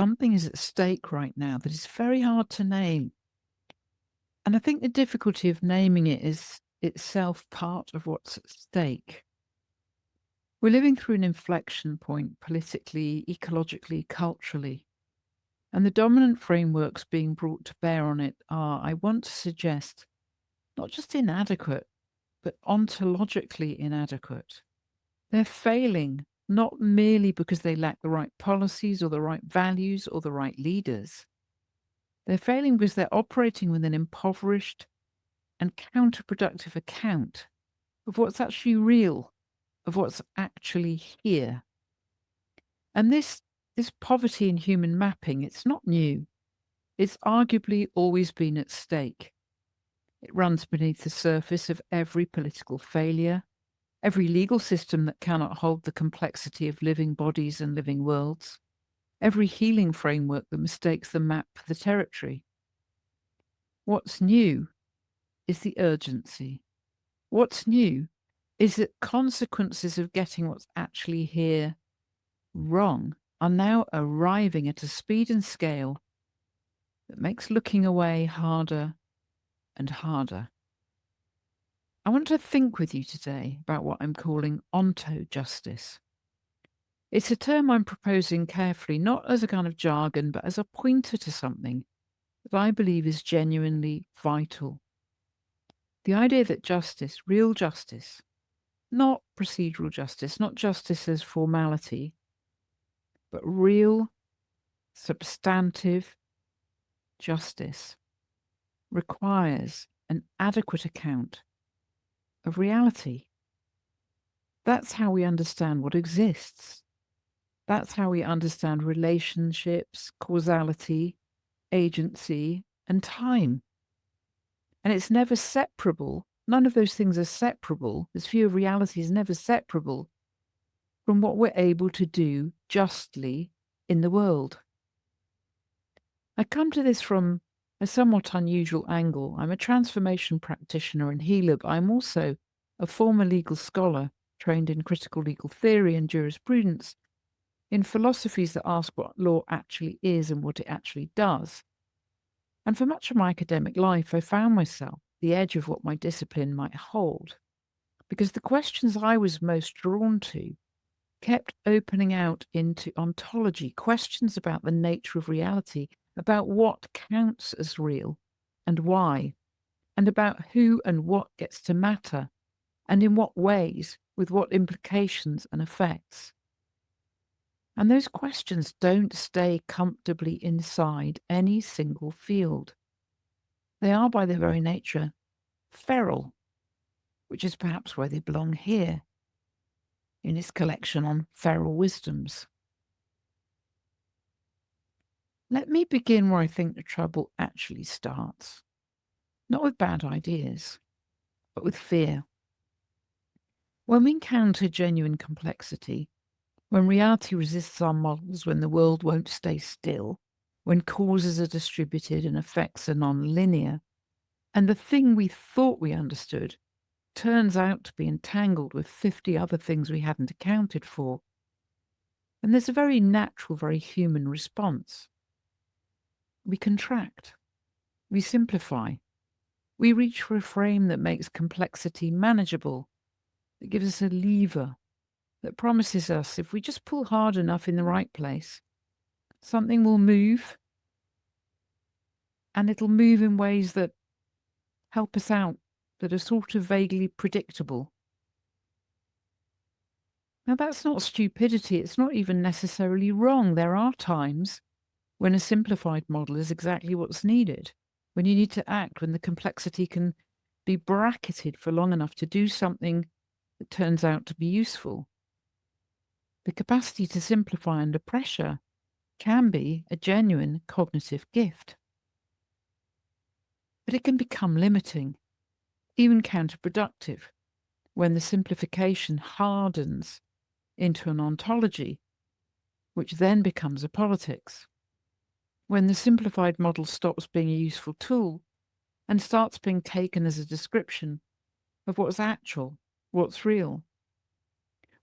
Something is at stake right now that is very hard to name. And I think the difficulty of naming it is itself part of what's at stake. We're living through an inflection point politically, ecologically, culturally. And the dominant frameworks being brought to bear on it are, I want to suggest, not just inadequate, but ontologically inadequate. They're failing not merely because they lack the right policies or the right values or the right leaders. They're failing because they're operating with an impoverished and counterproductive account of what's actually real, of what's actually here. And this poverty in human mapping, it's not new. It's arguably always been at stake. It runs beneath the surface of every political failure, every legal system that cannot hold the complexity of living bodies and living worlds, every healing framework that mistakes the map for the territory. What's new is the urgency. What's new is that consequences of getting what's actually here wrong are now arriving at a speed and scale that makes looking away harder and harder. I want to think with you today about what I'm calling onto-justice. It's a term I'm proposing carefully, not as a kind of jargon, but as a pointer to something that I believe is genuinely vital. The idea that justice, real justice, not procedural justice, not justice as formality, but real, substantive justice requires an adequate account of reality. That's how we understand what exists. That's how we understand relationships, causality, agency, and time. And it's never separable. None of those things are separable. This view of reality is never separable from what we're able to do justly in the world. I come to this from a somewhat unusual angle. I'm a transformation practitioner and healer, but I'm also a former legal scholar trained in critical legal theory and jurisprudence, in philosophies that ask what law actually is and what it actually does. And for much of my academic life, I found myself at the edge of what my discipline might hold, because the questions I was most drawn to kept opening out into ontology, questions about the nature of reality, about what counts as real and why, and about who and what gets to matter, and in what ways, with what implications and effects. And those questions don't stay comfortably inside any single field. They are, by their very nature, feral, which is perhaps why they belong here, in his collection on feral wisdoms. Let me begin where I think the trouble actually starts. Not with bad ideas, but with fear. When we encounter genuine complexity, when reality resists our models, when the world won't stay still, when causes are distributed and effects are non-linear, and the thing we thought we understood turns out to be entangled with 50 other things we hadn't accounted for, and there's a very natural, very human response. We contract, we simplify, we reach for a frame that makes complexity manageable, that gives us a lever, that promises us if we just pull hard enough in the right place, something will move, and it'll move in ways that help us out, that are sort of vaguely predictable. Now, that's not stupidity. It's not even necessarily wrong. There are times when a simplified model is exactly what's needed, when you need to act, when the complexity can be bracketed for long enough to do something that turns out to be useful. The capacity to simplify under pressure can be a genuine cognitive gift. But it can become limiting, even counterproductive, when the simplification hardens into an ontology, which then becomes a politics. When the simplified model stops being a useful tool and starts being taken as a description of what's actual, what's real.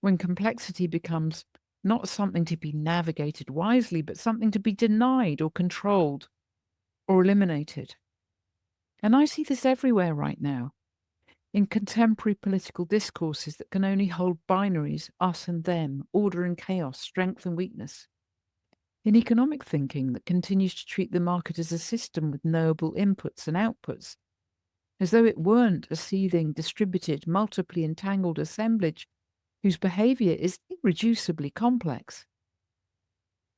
When complexity becomes not something to be navigated wisely, but something to be denied or controlled or eliminated. And I see this everywhere right now, in contemporary political discourses that can only hold binaries, us and them, order and chaos, strength and weakness. In economic thinking that continues to treat the market as a system with knowable inputs and outputs, as though it weren't a seething, distributed, multiply entangled assemblage whose behaviour is irreducibly complex.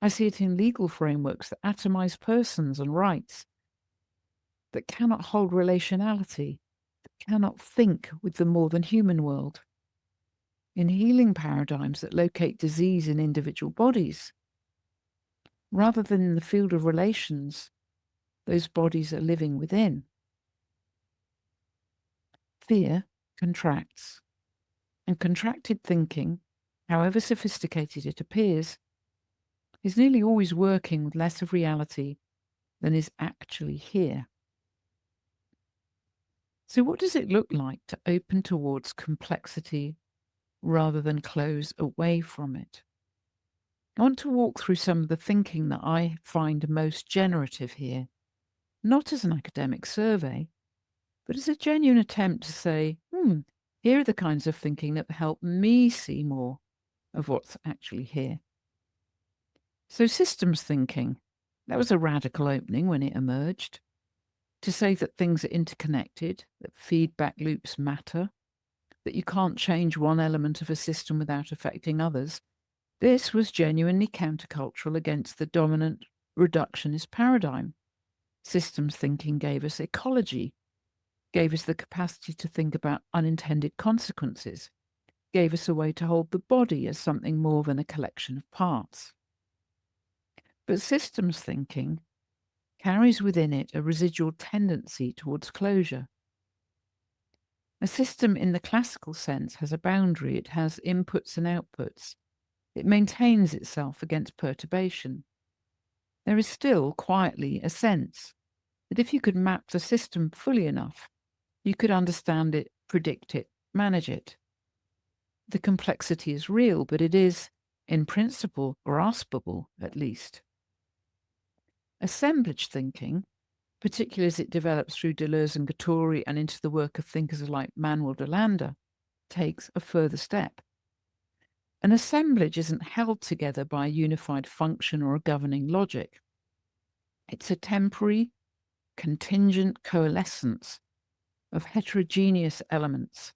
I see it in legal frameworks that atomise persons and rights, that cannot hold relationality, that cannot think with the more than human world. In healing paradigms that locate disease in individual bodies, rather than in the field of relations those bodies are living within. Fear contracts, and contracted thinking, however sophisticated it appears, is nearly always working with less of reality than is actually here. So what does it look like to open towards complexity rather than close away from it? I want to walk through some of the thinking that I find most generative here, not as an academic survey, but as a genuine attempt to say, here are the kinds of thinking that help me see more of what's actually here. So systems thinking, that was a radical opening when it emerged. To say that things are interconnected, that feedback loops matter, that you can't change one element of a system without affecting others, this was genuinely countercultural against the dominant reductionist paradigm. Systems thinking gave us ecology, gave us the capacity to think about unintended consequences, gave us a way to hold the body as something more than a collection of parts. But systems thinking carries within it a residual tendency towards closure. A system in the classical sense has a boundary, it has inputs and outputs. It maintains itself against perturbation. There is still, quietly, a sense that if you could map the system fully enough, you could understand it, predict it, manage it. The complexity is real, but it is, in principle, graspable, at least. Assemblage thinking, particularly as it develops through Deleuze and Guattari and into the work of thinkers like Manuel de Landa, takes a further step. An assemblage isn't held together by a unified function or a governing logic. It's a temporary, contingent coalescence of heterogeneous elements,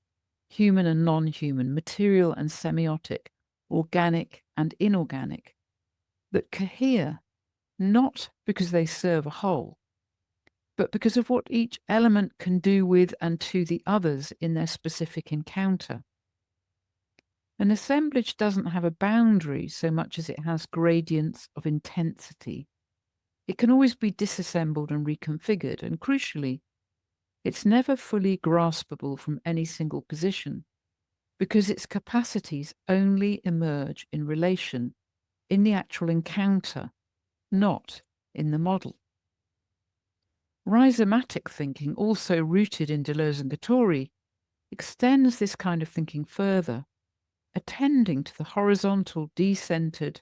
human and non-human, material and semiotic, organic and inorganic, that cohere not because they serve a whole, but because of what each element can do with and to the others in their specific encounter. An assemblage doesn't have a boundary so much as it has gradients of intensity. It can always be disassembled and reconfigured, and crucially, it's never fully graspable from any single position, because its capacities only emerge in relation, in the actual encounter, not in the model. Rhizomatic thinking, also rooted in Deleuze and Guattari, extends this kind of thinking further, attending to the horizontal, decentered,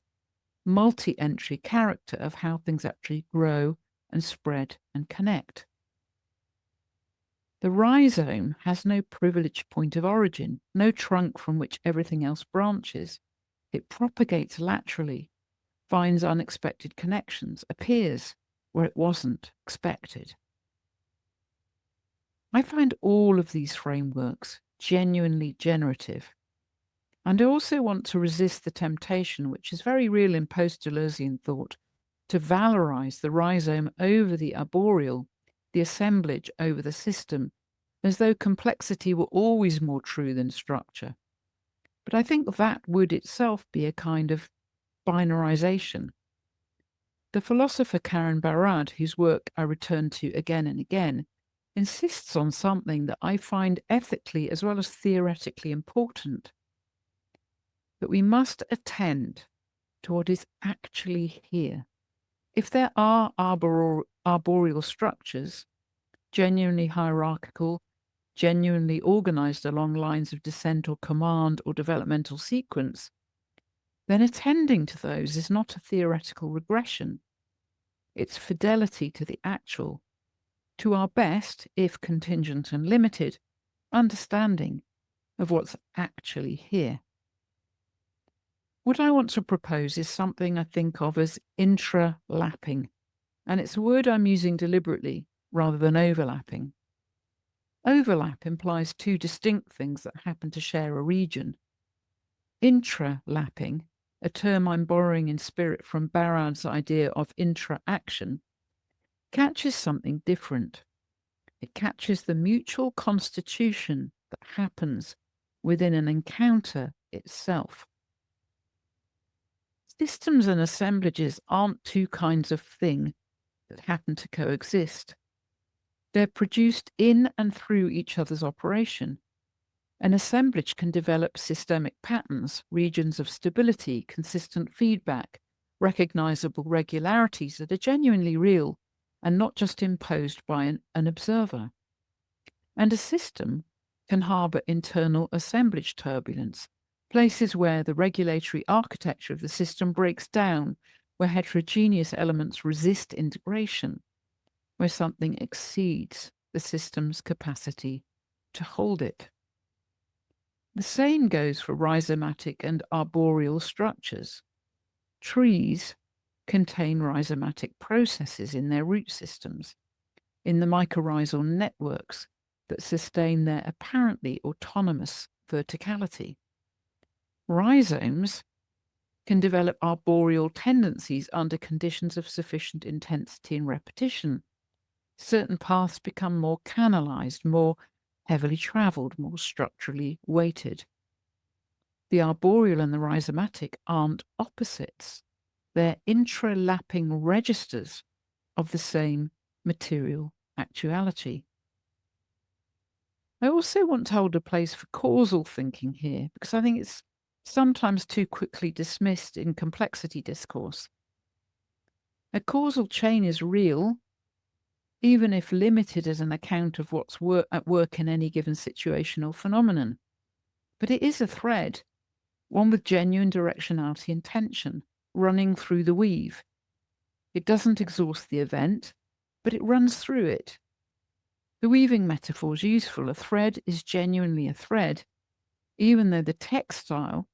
multi-entry character of how things actually grow and spread and connect. The rhizome has no privileged point of origin, no trunk from which everything else branches. It propagates laterally, finds unexpected connections, appears where it wasn't expected. I find all of these frameworks genuinely generative. And I also want to resist the temptation, which is very real in post-Deleuzian thought, to valorize the rhizome over the arboreal, the assemblage over the system, as though complexity were always more true than structure. But I think that would itself be a kind of binarization. The philosopher Karen Barad, whose work I return to again and again, insists on something that I find ethically as well as theoretically important, that we must attend to what is actually here. If there are arboreal structures, genuinely hierarchical, genuinely organized along lines of descent or command or developmental sequence, then attending to those is not a theoretical regression. It's fidelity to the actual, to our best, if contingent and limited, understanding of what's actually here. What I want to propose is something I think of as intra-lapping, and it's a word I'm using deliberately rather than overlapping. Overlap implies two distinct things that happen to share a region. Intra-lapping, a term I'm borrowing in spirit from Barad's idea of intra-action, catches something different. It catches the mutual constitution that happens within an encounter itself. Systems and assemblages aren't two kinds of thing that happen to coexist. They're produced in and through each other's operation. An assemblage can develop systemic patterns, regions of stability, consistent feedback, recognizable regularities that are genuinely real and not just imposed by an observer. And a system can harbor internal assemblage turbulence, places where the regulatory architecture of the system breaks down, where heterogeneous elements resist integration, where something exceeds the system's capacity to hold it. The same goes for rhizomatic and arboreal structures. Trees contain rhizomatic processes in their root systems, in the mycorrhizal networks that sustain their apparently autonomous verticality. Rhizomes can develop arboreal tendencies under conditions of sufficient intensity and repetition. Certain paths become more canalized, more heavily travelled, more structurally weighted. The arboreal and the rhizomatic aren't opposites. They're intra-lapping registers of the same material actuality. I also want to hold a place for causal thinking here, because I think it's sometimes too quickly dismissed in complexity discourse. A causal chain is real, even if limited as an account of what's at work in any given situation or phenomenon. But it is a thread, one with genuine directionality and tension, running through the weave. It doesn't exhaust the event, but it runs through it. The weaving metaphor is useful. A thread is genuinely a thread, even though the textile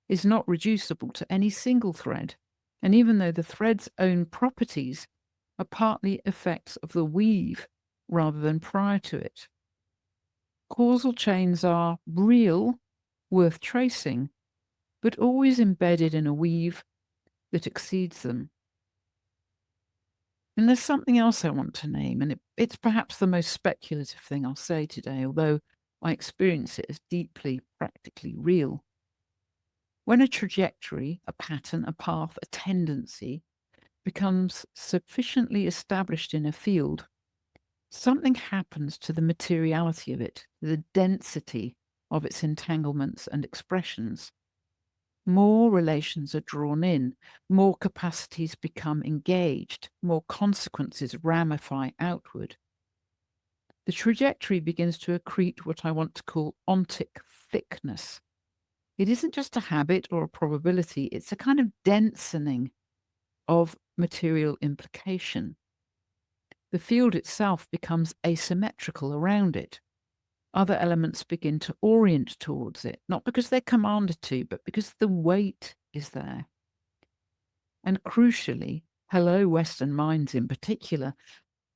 is not reducible to any single thread, and even though the thread's own properties are partly effects of the weave rather than prior to it. Causal chains are real, worth tracing, but always embedded in a weave that exceeds them. And there's something else I want to name, and it's perhaps the most speculative thing I'll say today, although I experience it as deeply practically real. When a trajectory, a pattern, a path, a tendency becomes sufficiently established in a field, something happens to the materiality of it, the density of its entanglements and expressions. More relations are drawn in, more capacities become engaged, more consequences ramify outward. The trajectory begins to accrete what I want to call ontic thickness. It isn't just a habit or a probability, it's a kind of densening of material implication. The field itself becomes asymmetrical around it. Other elements begin to orient towards it, not because they're commanded to, but because the weight is there. And crucially, hello Western minds in particular,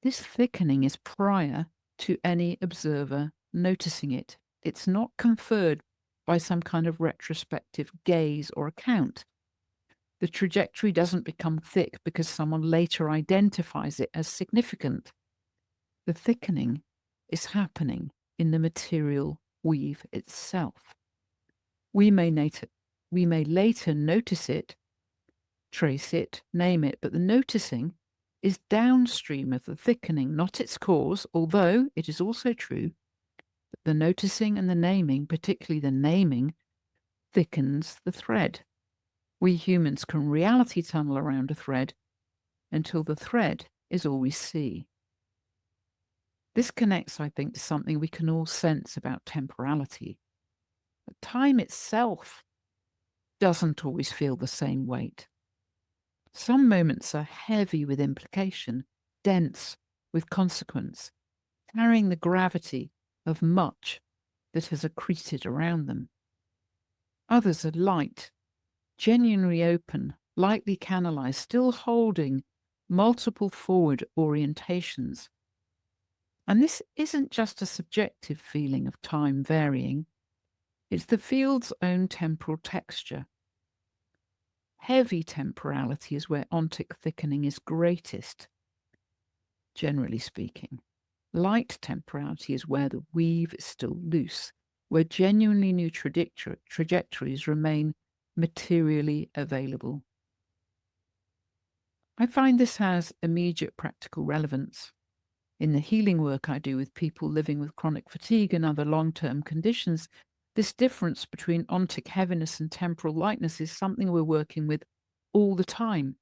this thickening is prior to any observer noticing it. It's not conferred by some kind of retrospective gaze or account. The trajectory doesn't become thick because someone later identifies it as significant. The thickening is happening in the material weave itself. We may later notice it, trace it, name it, but the noticing is downstream of the thickening, not its cause, although it is also true that the noticing and the naming, particularly the naming, thickens the thread. We humans can reality tunnel around a thread until the thread is all we see. This connects, I think, to something we can all sense about temporality. But time itself doesn't always feel the same weight. Some moments are heavy with implication, dense with consequence, carrying the gravity of much that has accreted around them. Others are light, genuinely open, lightly canalized, still holding multiple forward orientations. And this isn't just a subjective feeling of time varying, it's the field's own temporal texture. Heavy temporality is where ontic thickening is greatest, generally speaking. Light temporality is where the weave is still loose, where genuinely new trajectories remain materially available. I find this has immediate practical relevance. In the healing work I do with people living with chronic fatigue and other long-term conditions, this difference between ontic heaviness and temporal lightness is something we're working with all the time.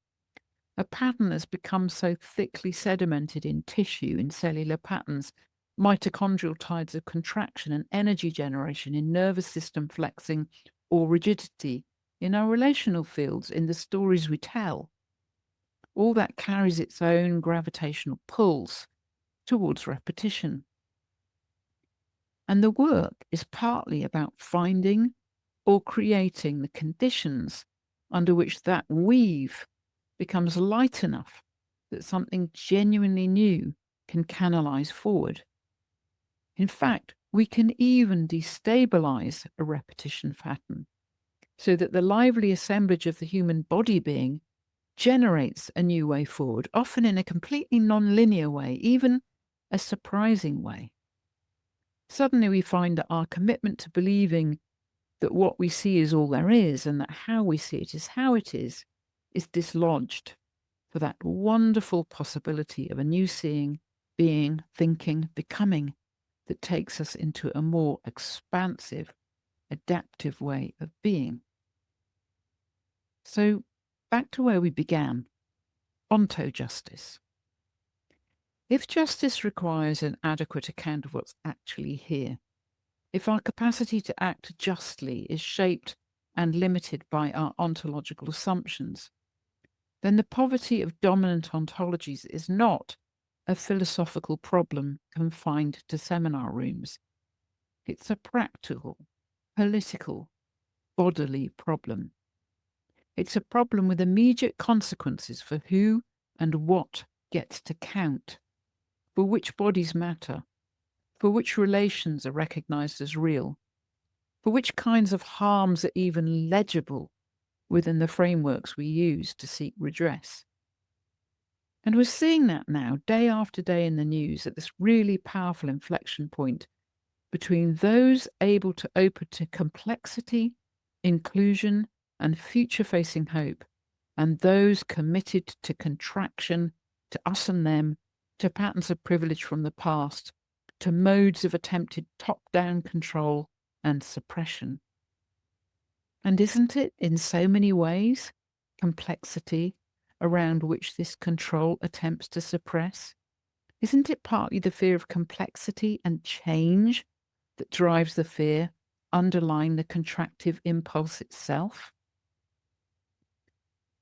A pattern has become so thickly sedimented in tissue, in cellular patterns, mitochondrial tides of contraction and energy generation, in nervous system flexing or rigidity, in our relational fields, in the stories we tell. All that carries its own gravitational pulls towards repetition. And the work is partly about finding or creating the conditions under which that weave becomes light enough that something genuinely new can canalize forward. In fact, we can even destabilize a repetition pattern so that the lively assemblage of the human body being generates a new way forward, often in a completely non-linear way, even a surprising way. Suddenly we find that our commitment to believing that what we see is all there is and that how we see it is how it is dislodged for that wonderful possibility of a new seeing, being, thinking, becoming that takes us into a more expansive, adaptive way of being. So back to where we began, ontojustice. If justice requires an adequate account of what's actually here, if our capacity to act justly is shaped and limited by our ontological assumptions, then the poverty of dominant ontologies is not a philosophical problem confined to seminar rooms. It's a practical, political, bodily problem. It's a problem with immediate consequences for who and what gets to count, for which bodies matter, for which relations are recognized as real, for which kinds of harms are even legible within the frameworks we use to seek redress. And we're seeing that now, day after day in the news, at this really powerful inflection point between those able to open to complexity, inclusion, and future-facing hope, and those committed to contraction, to us and them, to patterns of privilege from the past, to modes of attempted top-down control and suppression. And isn't it, in so many ways, complexity around which this control attempts to suppress? Isn't it partly the fear of complexity and change that drives the fear underlying the contractive impulse itself?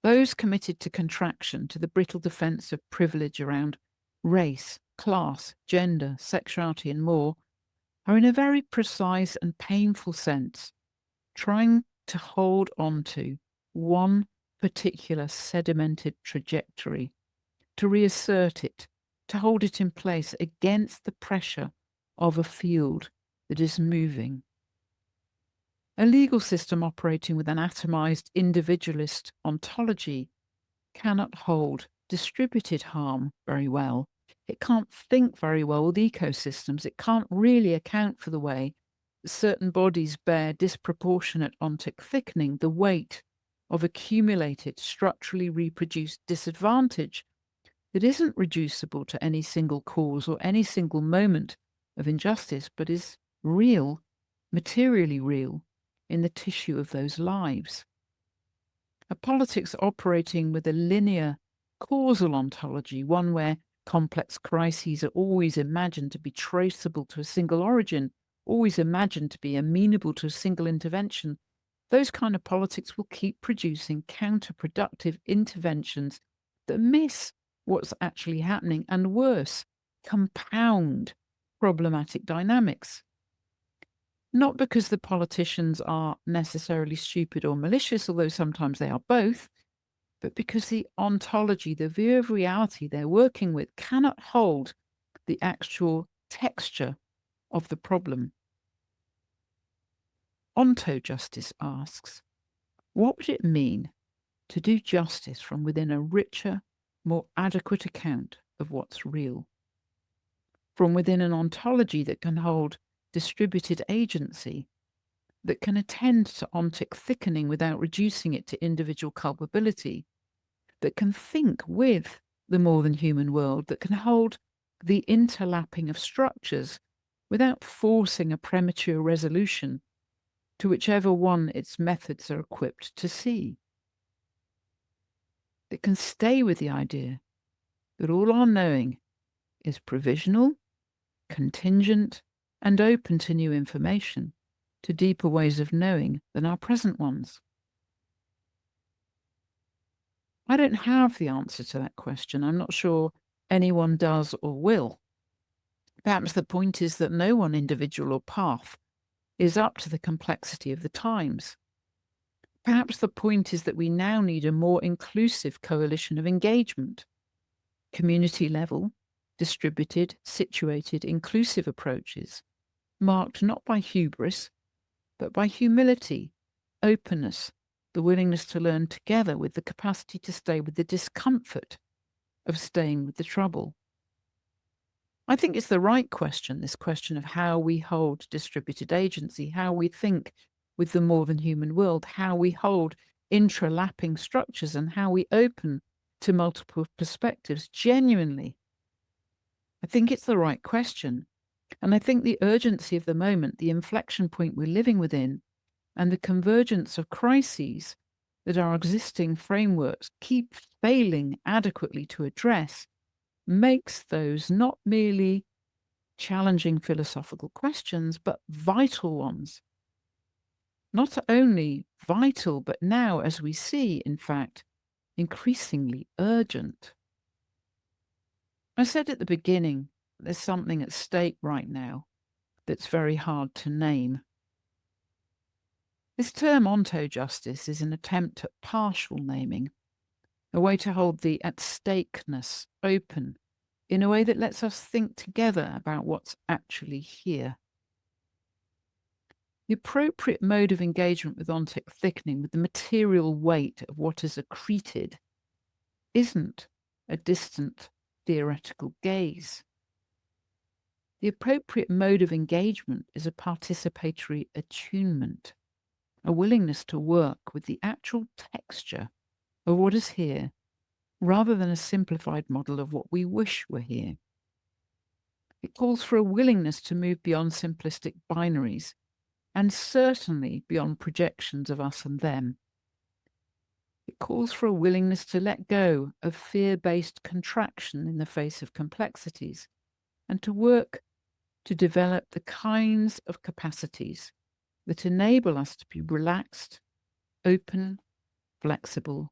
Those committed to contraction, to the brittle defense of privilege around race, class, gender, sexuality, and more, are in a very precise and painful sense trying to hold on to one particular sedimented trajectory, to reassert it, to hold it in place against the pressure of a field that is moving. A legal system operating with an atomized individualist ontology cannot hold distributed harm very well. It can't think very well with ecosystems. It can't really account for the way that certain bodies bear disproportionate ontic thickening, the weight of accumulated, structurally reproduced disadvantage that isn't reducible to any single cause or any single moment of injustice, but is real, materially real, in the tissue of those lives. A politics operating with a linear causal ontology, one where complex crises are always imagined to be traceable to a single origin, always imagined to be amenable to a single intervention, those kind of politics will keep producing counterproductive interventions that miss what's actually happening and, worse, compound problematic dynamics. Not because the politicians are necessarily stupid or malicious, although sometimes they are both, but because the ontology, the view of reality they're working with, cannot hold the actual texture of the problem. Ontojustice asks, what would it mean to do justice from within a richer, more adequate account of what's real? From within an ontology that can hold distributed agency, that can attend to ontic thickening without reducing it to individual culpability, that can think with the more than human world, that can hold the intra-lapping of structures without forcing a premature resolution to whichever one its methods are equipped to see. That can stay with the idea that all our knowing is provisional, contingent, and open to new information, to deeper ways of knowing than our present ones. I don't have the answer to that question. I'm not sure anyone does or will. Perhaps the point is that no one individual or path is up to the complexity of the times. Perhaps the point is that we now need a more inclusive coalition of engagement, community level, distributed, situated, inclusive approaches, marked not by hubris, but by humility, openness, the willingness to learn together with the capacity to stay with the discomfort of staying with the trouble. I think it's the right question, this question of how we hold distributed agency, how we think with the more than human world, how we hold intra-lapping structures, and how we open to multiple perspectives genuinely. I think it's the right question. And I think the urgency of the moment, the inflection point we're living within, and the convergence of crises that our existing frameworks keep failing adequately to address, makes those not merely challenging philosophical questions, but vital ones. Not only vital, but now, as we see, in fact, increasingly urgent. I said at the beginning, there's something at stake right now that's very hard to name. This term ontojustice is an attempt at partial naming, a way to hold the at-stakeness open in a way that lets us think together about what's actually here. The appropriate mode of engagement with ontic thickening, with the material weight of what is accreted, isn't a distant theoretical gaze. The appropriate mode of engagement is a participatory attunement, a willingness to work with the actual texture of what is here, rather than a simplified model of what we wish were here. It calls for a willingness to move beyond simplistic binaries, and certainly beyond projections of us and them. It calls for a willingness to let go of fear-based contraction in the face of complexities, and to work to develop the kinds of capacities that enable us to be relaxed, open, flexible,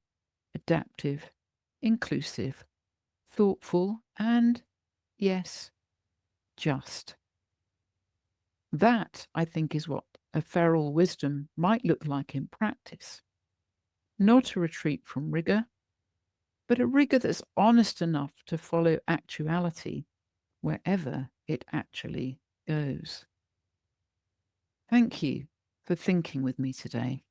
adaptive, inclusive, thoughtful, and, yes, just. That, I think, is what a feral wisdom might look like in practice. Not a retreat from rigor, but a rigor that's honest enough to follow actuality wherever it actually goes. Thank you for thinking with me today.